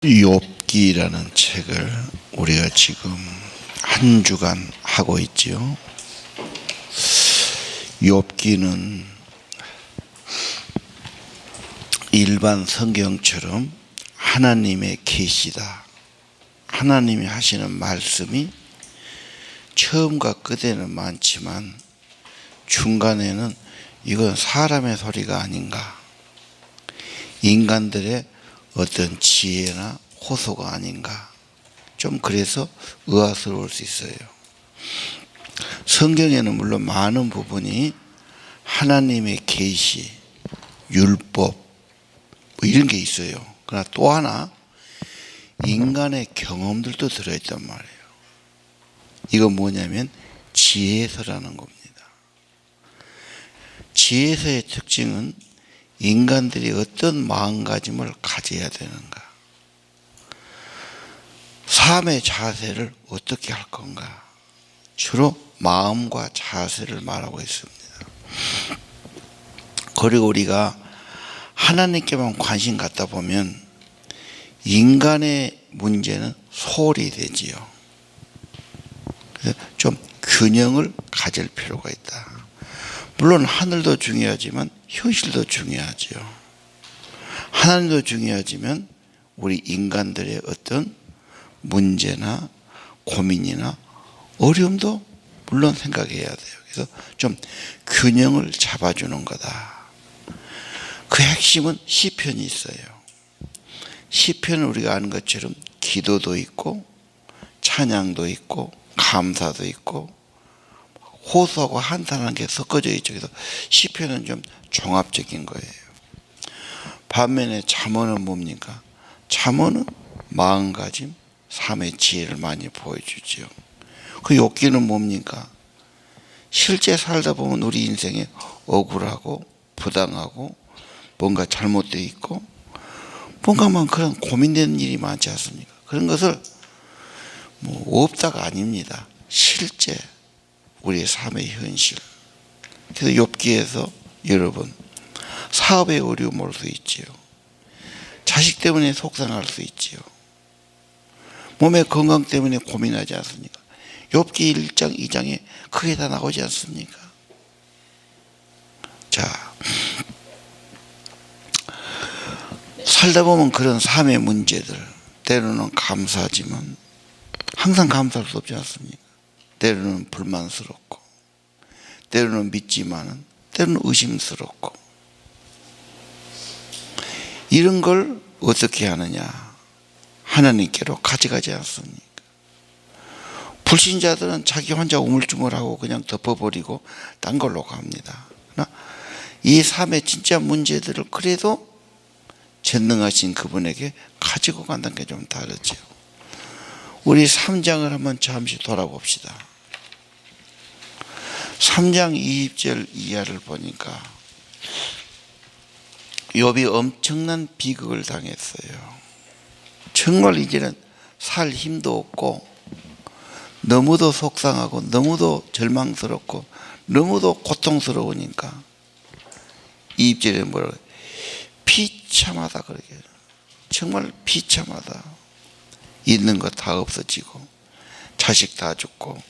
욥기라는 책을 우리가 지금 한 주간 하고 있지요. 욥기는 일반 성경처럼 하나님의 계시다. 하나님이 하시는 말씀이 처음과 끝에는 많지만 중간에는 이건 사람의 소리가 아닌가, 인간들의 어떤 지혜나 호소가 아닌가, 좀 그래서 의아스러울 수 있어요. 성경에는 물론 많은 부분이 하나님의 계시, 율법 이런 게 있어요. 그러나 또 하나 인간의 경험들도 들어있단 말이에요. 이건 뭐냐면 지혜서라는 겁니다. 지혜서의 특징은 인간들이 어떤 마음가짐을 가져야 되는가, 삶의 자세를 어떻게 할 건가, 주로 마음과 자세를 말하고 있습니다. 그리고 우리가 하나님께만 관심 갖다 보면 인간의 문제는 소홀히 되지요. 그래서 좀 균형을 가질 필요가 있다. 물론 하늘도 중요하지만 현실도 중요하지요. 하나님도 중요하지만 우리 인간들의 어떤 문제나 고민이나 어려움도 물론 생각해야 돼요. 그래서 좀 균형을 잡아주는 거다. 그 핵심은 시편이 있어요. 시편은 우리가 아는 것처럼 기도도 있고 찬양도 있고 감사도 있고 호소하고 한탄하는 게 섞어져 있죠. 그래서 시편은 좀 종합적인 거예요. 반면에 잠언은 뭡니까? 잠언은 마음가짐, 삶의 지혜를 많이 보여주죠. 그 욥기는 뭡니까? 실제 살다 보면 우리 인생에 억울하고 부당하고 뭔가 잘못되어 있고 뭔가만 그런 고민되는 일이 많지 않습니까? 그런 것을 뭐 없다가 아닙니다. 실제 우리의 삶의 현실. 그래서 욥기에서 여러분 사업에 어려움 올 수 있지요. 자식 때문에 속상할 수 있지요. 몸의 건강 때문에 고민하지 않습니까? 욥기 1장 2장에 크게 다 나오지 않습니까? 자, 살다 보면 그런 삶의 문제들 때로는 감사하지만 항상 감사할 수 없지 않습니까? 때로는 불만스럽고 때로는 믿지만은 때로는 의심스럽고 이런 걸 어떻게 하느냐? 하나님께로 가져가지 않습니까? 불신자들은 자기 혼자 우물쭈물하고 그냥 덮어버리고 딴 걸로 갑니다. 그러나 이 삶의 진짜 문제들을 그래도 전능하신 그분에게 가지고 간다는 게 좀 다르죠. 우리 3장을 한번 잠시 돌아봅시다. 3장 20절 이하를 보니까 욥이 엄청난 비극을 당했어요. 정말 이제는 살 힘도 없고 너무도 속상하고 너무도 절망스럽고 너무도 고통스러우니까 20절에 뭐라고 해요? 비참하다 그러게. 정말 비참하다. 있는 거 다 없어지고 자식 다 죽고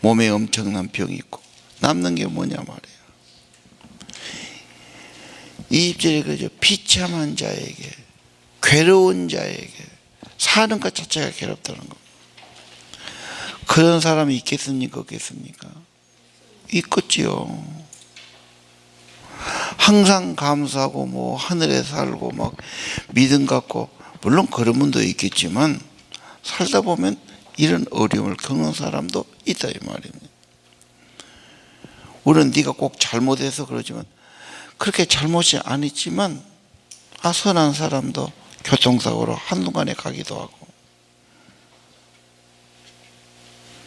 몸에 엄청난 병이 있고 남는 게 뭐냐 말이에요. 이 입절에 그러죠. 비참한 자에게, 괴로운 자에게 사는 것 자체가 괴롭다는 겁니다. 그런 사람이 있겠습니까? 없겠습니까? 있겠지요. 항상 감사하고 뭐 하늘에 살고 막 믿음 갖고 물론 그런 분도 있겠지만 살다 보면 이런 어려움을 겪는 사람도 있다 이 말입니다. 우리는 네가 꼭 잘못해서 그러지만 그렇게 잘못이 아니지만 선한 사람도 교통사고로 한순간에 가기도 하고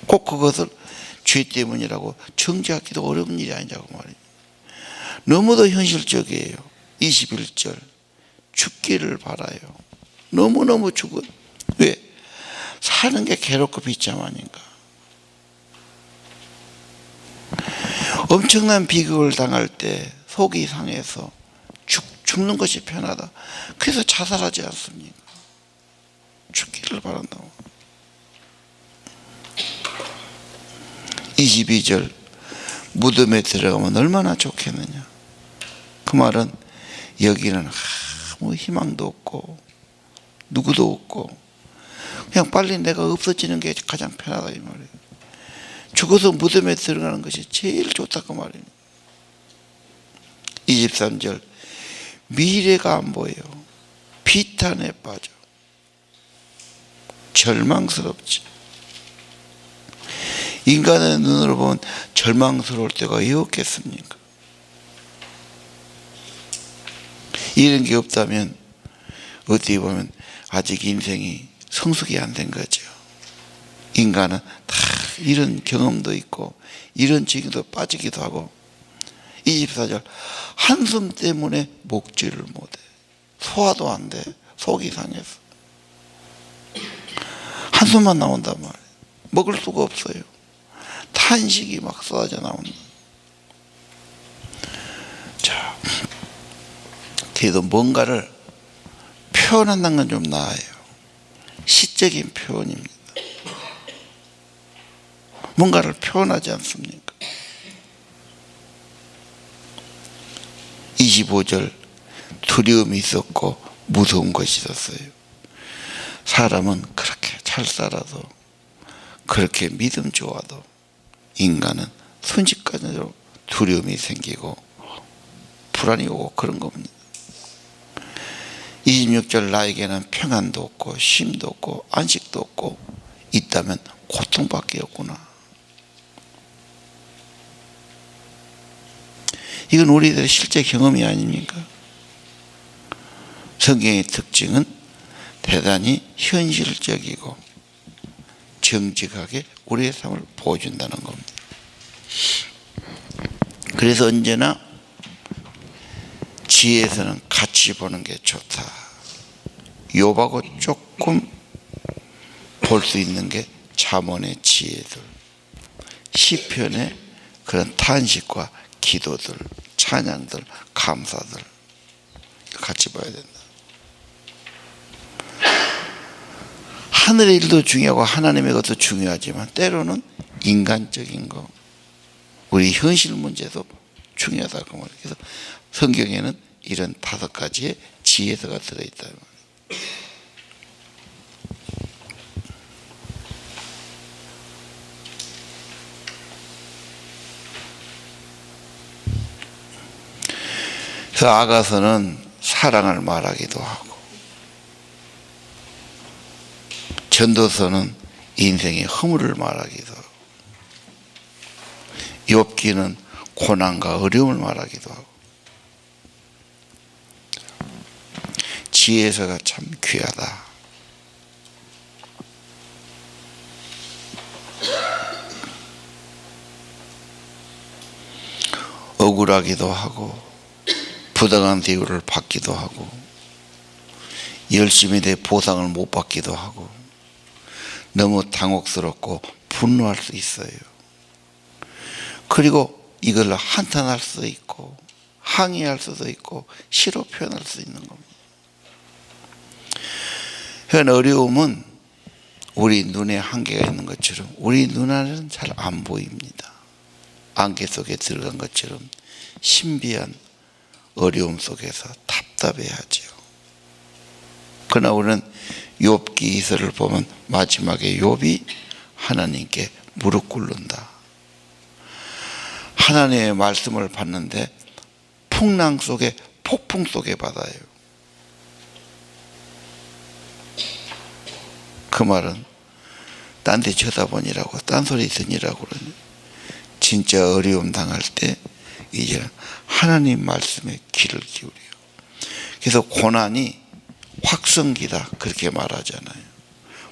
꼭 그것을 죄 때문이라고 정죄하기도 어려운 일이 아니냐고 말입니다. 너무도 현실적이에요. 21절 죽기를 바라요. 너무너무 죽은. 왜? 사는 게 괴롭고 비참하니까. 엄청난 비극을 당할 때 속이 상해서 죽는 것이 편하다. 그래서 자살하지 않습니까? 받기를 바란다고. 22절 무덤에 들어가면 얼마나 좋겠느냐. 그 말은 여기는 아무 희망도 없고 누구도 없고 그냥 빨리 내가 없어지는 게 가장 편하다 이 말이에요. 죽어서 무덤에 들어가는 것이 제일 좋다 그 말이에요. 23절 미래가 안 보여. 비탄에 빠져. 절망스럽지. 인간의 눈으로 보면 절망스러울 때가 왜 없겠습니까? 이런 게 없다면 어떻게 보면 아직 인생이 성숙이 안 된 거죠. 인간은 다 이런 경험도 있고 이런 지경도 빠지기도 하고. 24절 한숨 때문에 먹지를 못해. 소화도 안 돼. 속이 상해서 한숨만 나온단 말이에요. 먹을 수가 없어요. 탄식이 막 쏟아져 나온다. 자, 그래도 뭔가를 표현한다는 건 좀 나아요. 시적인 표현입니다. 뭔가를 표현하지 않습니까? 25절 두려움이 있었고 무서운 것이 있었어요. 사람은 그렇게 잘 살아도 그렇게 믿음 좋아도 인간은 순식간으로 두려움이 생기고 불안이 오고 그런 겁니다. 26절 나에게는 평안도 없고 쉼도 없고 안식도 없고 있다면 고통밖에 없구나. 이건 우리들의 실제 경험이 아닙니까? 성경의 특징은 대단히 현실적이고 정직하게 우리의 삶을 보여준다는 겁니다. 그래서 언제나 지혜에서는 같이 보는 게 좋다. 욥하고 조금 볼 수 있는 게 잠언의 지혜들, 시편의 그런 탄식과 기도들, 찬양들, 감사들 같이 봐야 된다. 하늘의 일도 중요하고 하나님의 것도 중요하지만 때로는 인간적인 거, 우리 현실 문제도 중요하다고 말해요. 그래서 성경에는 이런 5가지의 지혜서가 들어있다. 그래서 아가서는 사랑을 말하기도 하고, 전도서는 인생의 허물을 말하기도 하고, 욥기는 고난과 어려움을 말하기도 하고, 지혜서가 참 귀하다. 억울하기도 하고 부당한 대우를 받기도 하고 열심히 내 보상을 못 받기도 하고 너무 당혹스럽고 분노할 수 있어요. 그리고 이걸 한탄할 수도 있고 항의할 수도 있고 싫어 표현할 수 있는 겁니다. 현 어려움은 우리 눈에 한계가 있는 것처럼 우리 눈 안에는 잘 안 보입니다. 안개 속에 들어간 것처럼 신비한 어려움 속에서 답답해하죠. 그러나 우리는 욥기 이서를 보면 마지막에 욥이 하나님께 무릎 꿇는다. 하나님의 말씀을 받는데 풍랑 속에 폭풍 속에 받아요. 그 말은 딴 데 쳐다보니라고 딴소리 듣니라고 그러니 진짜 어려움 당할 때 이제 하나님 말씀에 귀를 기울여요. 그래서 고난이 확성기다 그렇게 말하잖아요.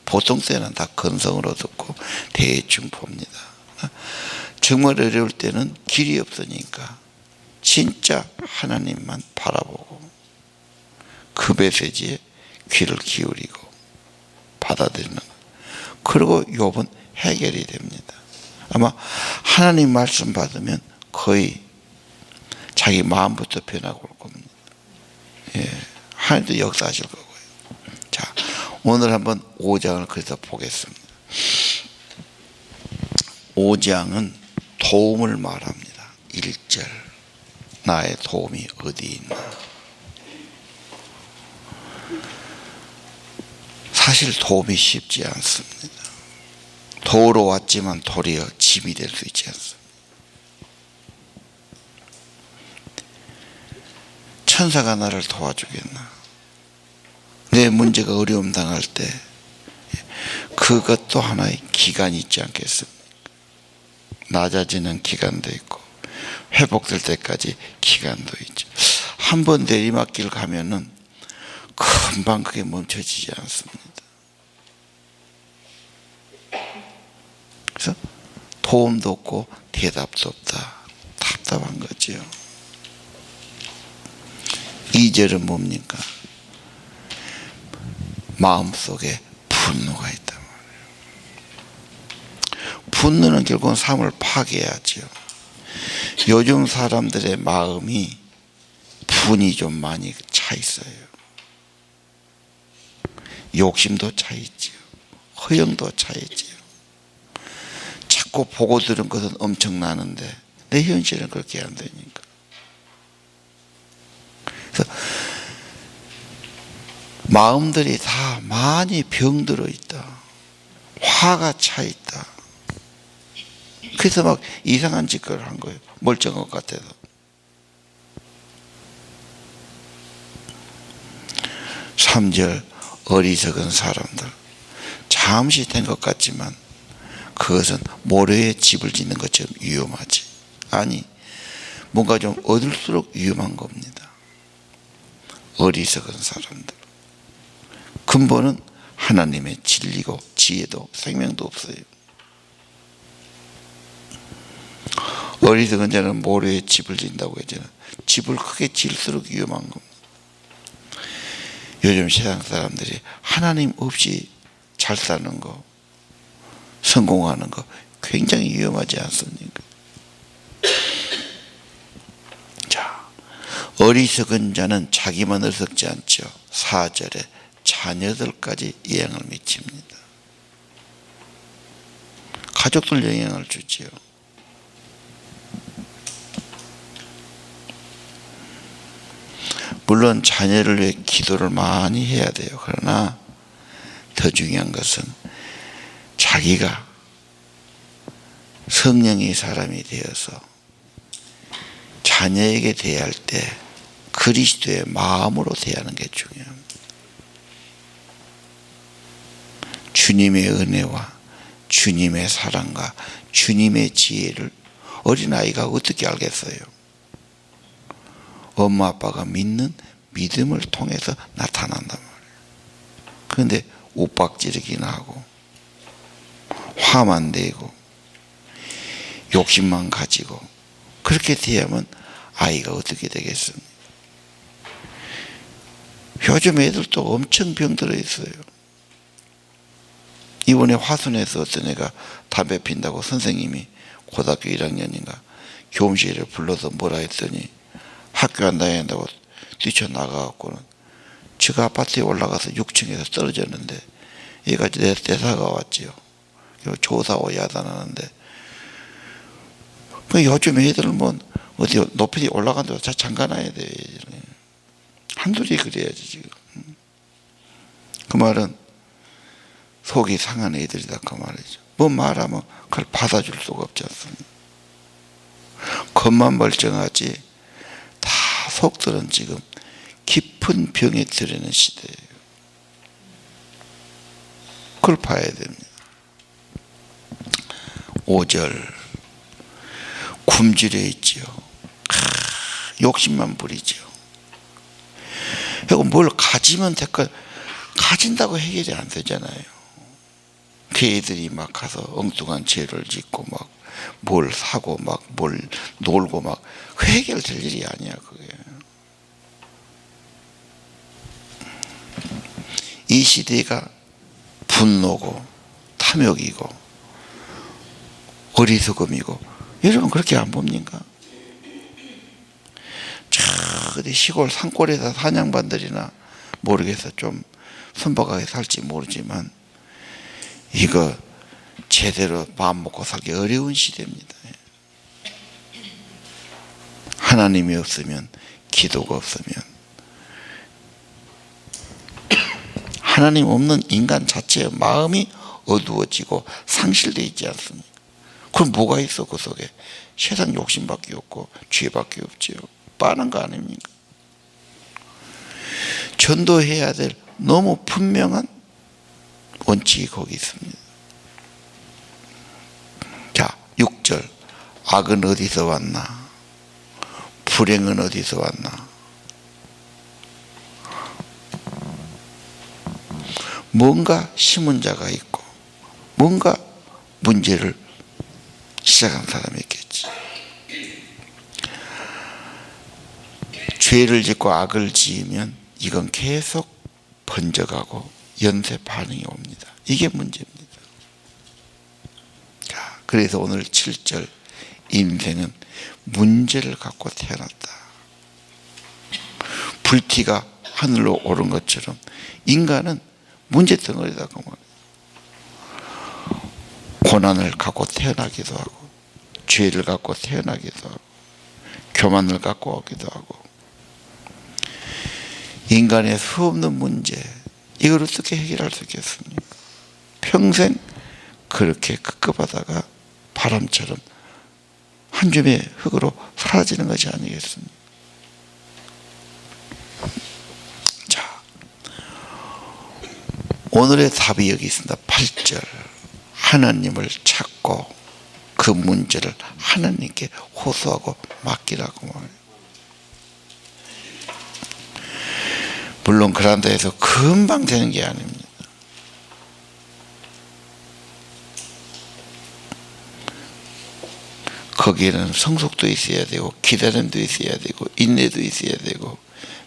보통 때는 다 건성으로 듣고 대충 봅니다. 정말 어려울 때는 길이 없으니까 진짜 하나님만 바라보고 그 메시지에 귀를 기울이고 받아들이는 거예요. 그리고 욥은 해결이 됩니다. 아마 하나님 말씀 받으면 거의 자기 마음부터 변하고 올 겁니다. 예, 하나님도 역사하실 거고요. 자, 오늘 한번 5장을 그래서 보겠습니다. 5장은 도움을 말합니다. 1절 나의 도움이 어디 있나. 사실 도움이 쉽지 않습니다. 도우러 왔지만 도리어 짐이 될 수 있지 않습니다. 천사가 나를 도와주겠나. 내 문제가 어려움 당할 때 그것도 하나의 기간이 있지 않겠습니까? 낮아지는 기간도 있고 회복될 때까지 기간도 있죠. 한번 내리막길 가면은 금방 그게 멈춰지지 않습니다. 그래서 도움도 없고 대답도 없다. 답답한 거죠. 2절은 뭡니까? 마음속에 분노가 있단 말이에요. 분노는 결국은 삶을 파괴하죠. 요즘 사람들의 마음이 분이 좀 많이 차 있어요. 욕심도 차 있지요. 허영도 차 있지요. 자꾸 보고 들은 것은 엄청나는데 내 현실은 그렇게 안 되니까. 그래서 마음들이 다 많이 병들어 있다. 화가 차 있다. 그래서 막 이상한 짓을 한 거예요. 멀쩡한 것 같아서. (3절) 어리석은 사람들. 잠시 된 것 같지만 그것은 모래에 집을 짓는 것처럼 위험하지. 아니, 뭔가 좀 얻을수록 위험한 겁니다. 어리석은 사람들. 근본은 하나님의 진리고 지혜도 생명도 없어요. 어리석은 자는 모래에 집을 짓는다고 했잖아요. 집을 크게 지을수록 위험한 겁니다. 요즘 세상 사람들이 하나님 없이 잘 사는 거, 성공하는 거 굉장히 위험하지 않습니까? 자, 어리석은 자는 자기만 어리석지 않죠. 4절에 자녀들까지 영향을 미칩니다. 가족들 영향을 주지요. 물론 자녀를 위해 기도를 많이 해야 돼요. 그러나 더 중요한 것은 자기가 성령의 사람이 되어서 자녀에게 대할 때 그리스도의 마음으로 대하는 게 중요합니다. 주님의 은혜와 주님의 사랑과 주님의 지혜를 어린아이가 어떻게 알겠어요? 엄마 아빠가 믿는 믿음을 통해서 나타난단 말이에요. 그런데 윽박지르기나 하고 화만 내고 욕심만 가지고 그렇게 대하면 아이가 어떻게 되겠습니까? 요즘 애들도 엄청 병들어 있어요. 이번에 화순에서 어떤 애가 담배 핀다고 선생님이 고등학교 1학년인가 교무실에 불러서 뭐라 했더니 학교 안 다닌다고 뛰쳐나가갖고는 지가 아파트에 올라가서 6층에서 떨어졌는데 얘가 내 대사가 왔지요. 조사하고 야단하는데 요즘 애들은 뭐 어디 높이 올라간다고 다 잠가놔야 돼. 한둘이 그래야지 지금. 그 말은 속이 상한 애들이다 그 말이죠. 뭐 말하면 그걸 받아줄 수가 없지 않습니까? 겉만 멀쩡하지 다 속들은 지금 깊은 병에 들이는 시대예요. 그걸 봐야 됩니다. 5절 굶주려 있지요. 욕심만 부리죠. 그리고 뭘 가지면 될걸 가진다고 해결이 안 되잖아요. 그 애들이 막 가서 엉뚱한 죄를 짓고 막 뭘 사고 막 뭘 놀고 막 해결될 일이 아니야 그게. 이 시대가 분노고 탐욕이고 어리석음이고 여러분 그렇게 안 봅니까? 저 어디 시골 산골에서 사냥반들이나 모르겠어 좀 손바닥에 살지 모르지만 이거 제대로 마음 먹고 살기 어려운 시대입니다. 하나님이 없으면, 기도가 없으면, 하나님 없는 인간 자체의 마음이 어두워지고 상실되어 있지 않습니까? 그럼 뭐가 있어? 그 속에 세상 욕심밖에 없고 죄밖에 없지요. 뻔한 거 아닙니까? 전도해야 될 너무 분명한 원칙이 거기 있습니다. 자, 6절. 악은 어디서 왔나? 불행은 어디서 왔나? 뭔가 심은 자가 있고 뭔가 문제를 시작한 사람이 있겠지. 죄를 짓고 악을 지으면 이건 계속 번져가고 연쇄 반응이 옵니다. 이게 문제입니다. 자, 그래서 오늘 7절, 인생은 문제를 갖고 태어났다. 불티가 하늘로 오른 것처럼 인간은 문제 덩어리다고 말해요. 고난을 갖고 태어나기도 하고, 죄를 갖고 태어나기도 하고, 교만을 갖고 오기도 하고, 인간의 수없는 문제, 이걸 어떻게 해결할 수 있겠습니까? 평생 그렇게 급급하다가 바람처럼 한 줌의 흙으로 사라지는 것이 아니겠습니까? 자, 오늘의 답이 여기 있습니다. 8절. 하나님을 찾고 그 문제를 하나님께 호소하고 맡기라고 말해요. 물론 그런다 해서 금방 되는 게 아닙니다. 거기에는 성숙도 있어야 되고, 기다림도 있어야 되고, 인내도 있어야 되고,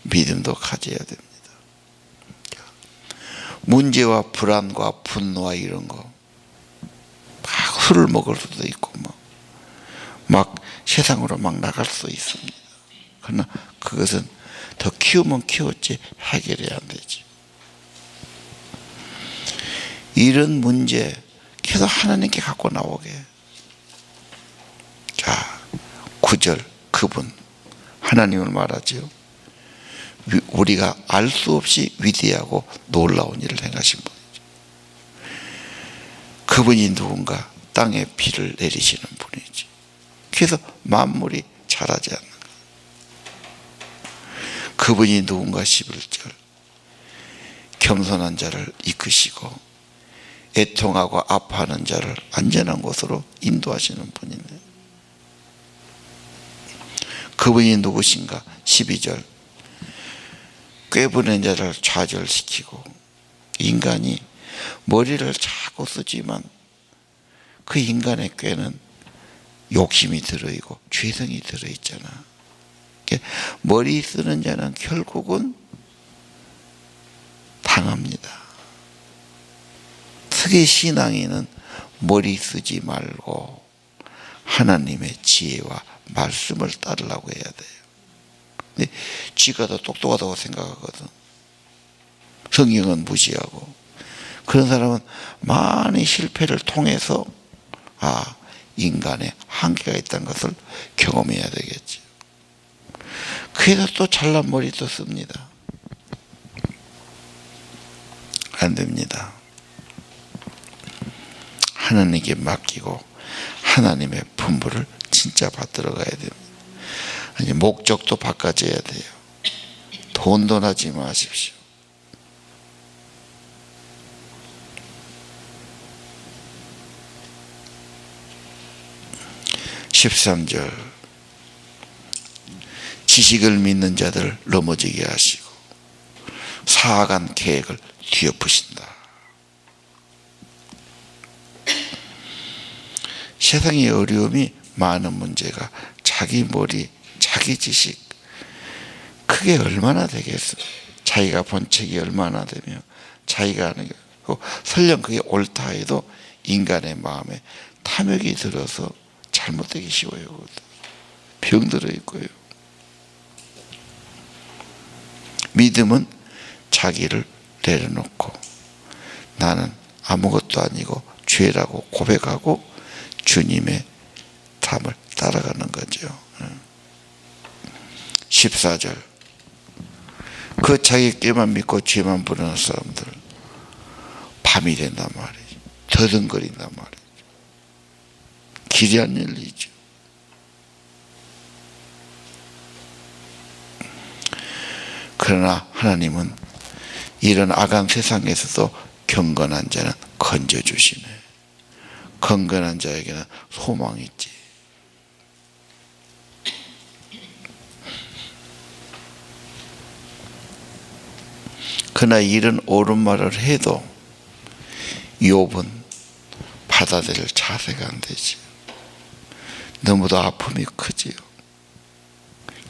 믿음도 가져야 됩니다. 문제와 불안과 분노와 이런 거, 막 술을 먹을 수도 있고, 막 세상으로 막 나갈 수 있습니다. 그러나 그것은 더 키우면 키웠지 해결해야 안 되지. 이런 문제 계속 하나님께 갖고 나오게. 자, 9절. 그분 하나님을 말하죠. 우리가 알 수 없이 위대하고 놀라운 일을 행하신 분이죠. 그분이 누군가? 땅에 비를 내리시는 분이지. 그래서 만물이 자라지 않는 것. 그분이 누군가? 11절. 겸손한 자를 이끄시고 애통하고 아파하는 자를 안전한 곳으로 인도하시는 분이네. 그분이 누구신가? 12절. 꾀부는 자를 좌절시키고, 인간이 머리를 자꾸 쓰지만 그 인간의 꾀는 욕심이 들어있고 죄성이 들어있잖아. 머리 쓰는 자는 결국은 당합니다. 특히 신앙인은 머리 쓰지 말고 하나님의 지혜와 말씀을 따르려고 해야 돼요. 근데 지가 더 똑똑하다고 생각하거든. 성경은 무시하고. 그런 사람은 많이 실패를 통해서 인간의 한계가 있다는 것을 경험해야 되겠지. 그래서 또 잘난 머리도 씁니다. 안 됩니다. 하나님께 맡기고 하나님의 분부를 진짜 받들어 가야 됩니다. 아니, 목적도 바꿔줘야 돼요. 돈도 나지 마십시오. (13절) 지식을 믿는 자들 넘어지게 하시고 사악한 계획을 뒤엎으신다. 세상의 어려움이 많은 문제가 자기 머리, 자기 지식, 그게 얼마나 되겠어요? 자기가 본 책이 얼마나 되며 자기가 하는 게, 설령 그게 옳다 해도 인간의 마음에 탐욕이 들어서 잘못되기 쉬워요. 병들어 있고요. 믿음은 자기를 내려놓고 나는 아무것도 아니고 죄라고 고백하고 주님의 담을 따라가는 거죠. 14절 그 자기 꾀만 믿고 죄만 부르는 사람들 밤이 된단 말이죠. 더듬거린단 말이죠. 길이 안 열리죠. 그러나 하나님은 이런 악한 세상에서도 경건한 자는 건져주시네. 건건한 자에게는 소망이 있지. 그러나 이런 옳은 말을 해도 욥은 받아들일 자세가 안 되지. 너무도 아픔이 크지요.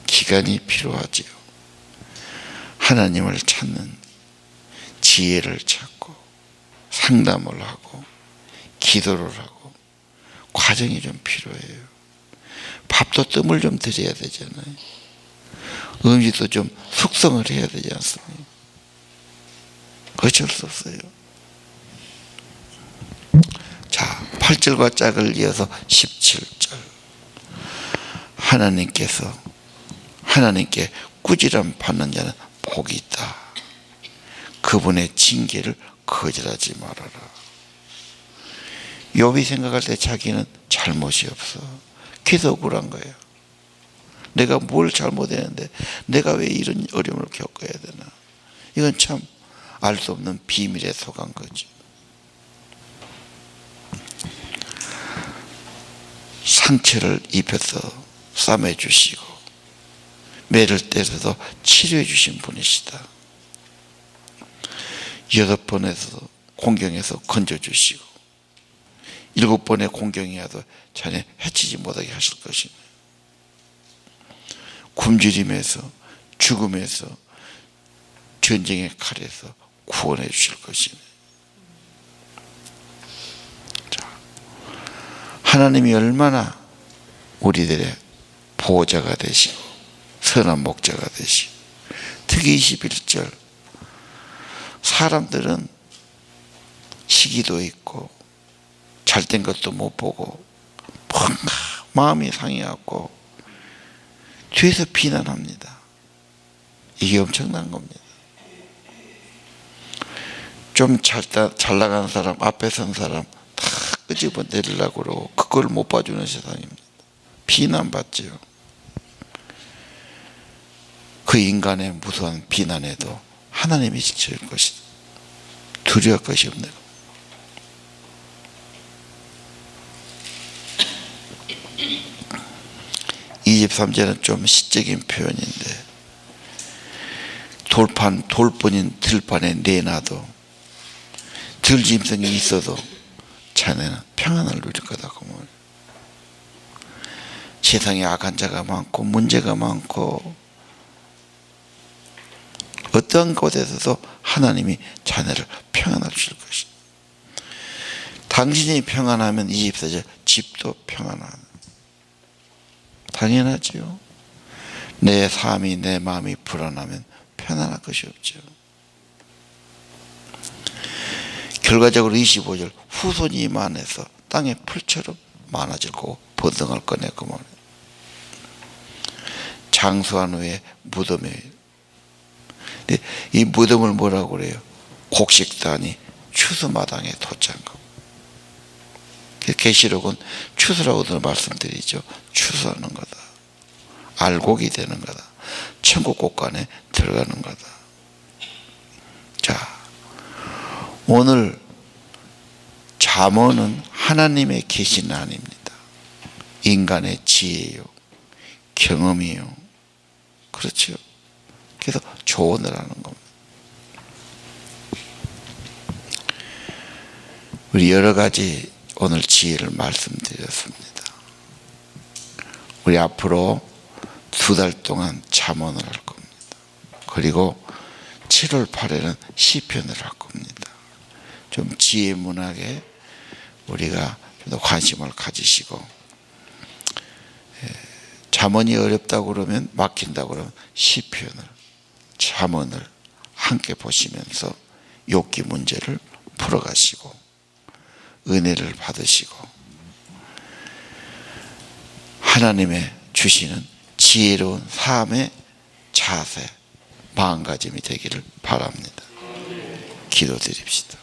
기간이 필요하지요. 하나님을 찾는 지혜를 찾고 상담을 하고 기도를 하고 과정이 좀 필요해요. 밥도 뜸을 좀 들여야 되잖아요. 음식도 좀 숙성을 해야 되지 않습니까? 어쩔 수 없어요. 자, 8절과 짝을 이어서 17절 하나님께 꾸지람 받는 자는 복이 있다. 그분의 징계를 거절하지 말아라. 욥이 생각할 때 자기는 잘못이 없어. 그래서 억울한 거예요. 내가 뭘 잘못했는데 내가 왜 이런 어려움을 겪어야 되나. 이건 참 알 수 없는 비밀에 속한 거죠. 상처를 입혀서 싸매주시고 매를 때려서 치료해 주신 분이시다. 6번에서 공경에서 건져주시고 7번의 공경이 와도 자네 해치지 못하게 하실 것이네. 굶주림에서 죽음에서 전쟁의 칼에서 구원해 주실 것이네. 자, 하나님이 얼마나 우리들의 보호자가 되시고 선한 목자가 되시고 특히 21절 사람들은 시기도 있고 잘된 것도 못 보고 뭔가 마음이 상해갖고 뒤에서 비난합니다. 이게 엄청난 겁니다. 좀 잘 나가는 사람, 앞에 선 사람 다 끄집어 내리려고 그러고 그걸 못 봐주는 세상입니다. 비난받지요. 그 인간의 무수한 비난에도 하나님이 지킬 것이다. 두려울 것이 없네. 이 23절은 좀 시적인 표현인데 돌뿐인 들판에 내놔도 들짐승이 있어도 자네는 평안을 누릴 거다고 말해요. 세상에 악한 자가 많고 문제가 많고 어떠한 곳에서도 하나님이 자네를 평안할 주실 것이다. 당신이 평안하면 24절 집도 평안하다. 당연하지요. 내 삶이 내 마음이 불안하면 편안할 것이 없죠. 결과적으로 25절 후손이 많아서 땅의 풀처럼 많아질 거고 번성할 거네 그 말이에요. 장수한 후에 무덤에 이 무덤을 뭐라고 그래요? 곡식단이 추수마당에 도착한 거. 계시록은 추수라고도 말씀드리죠. 추수하는 거다. 알곡이 되는 거다. 천국 곳간에 들어가는 거다. 자, 오늘 잠언은 하나님의 계시는 아닙니다. 인간의 지혜요, 경험이요. 그렇죠. 그래서 조언을 하는 겁니다. 우리 여러 가지 오늘 지혜를 말씀드렸습니다. 우리 앞으로 2달 동안 잠언을 할 겁니다. 그리고 7월 8일은 시편을 할 겁니다. 좀 지혜 문학에 우리가 좀 더 관심을 가지시고, 잠언이 어렵다고 그러면 막힌다고 그러면 시편을 잠언을 함께 보시면서 욥기 문제를 풀어가시고 은혜를 받으시고 하나님의 주시는 지혜로운 삶의 자세, 마음가짐이 되기를 바랍니다. 기도드립시다.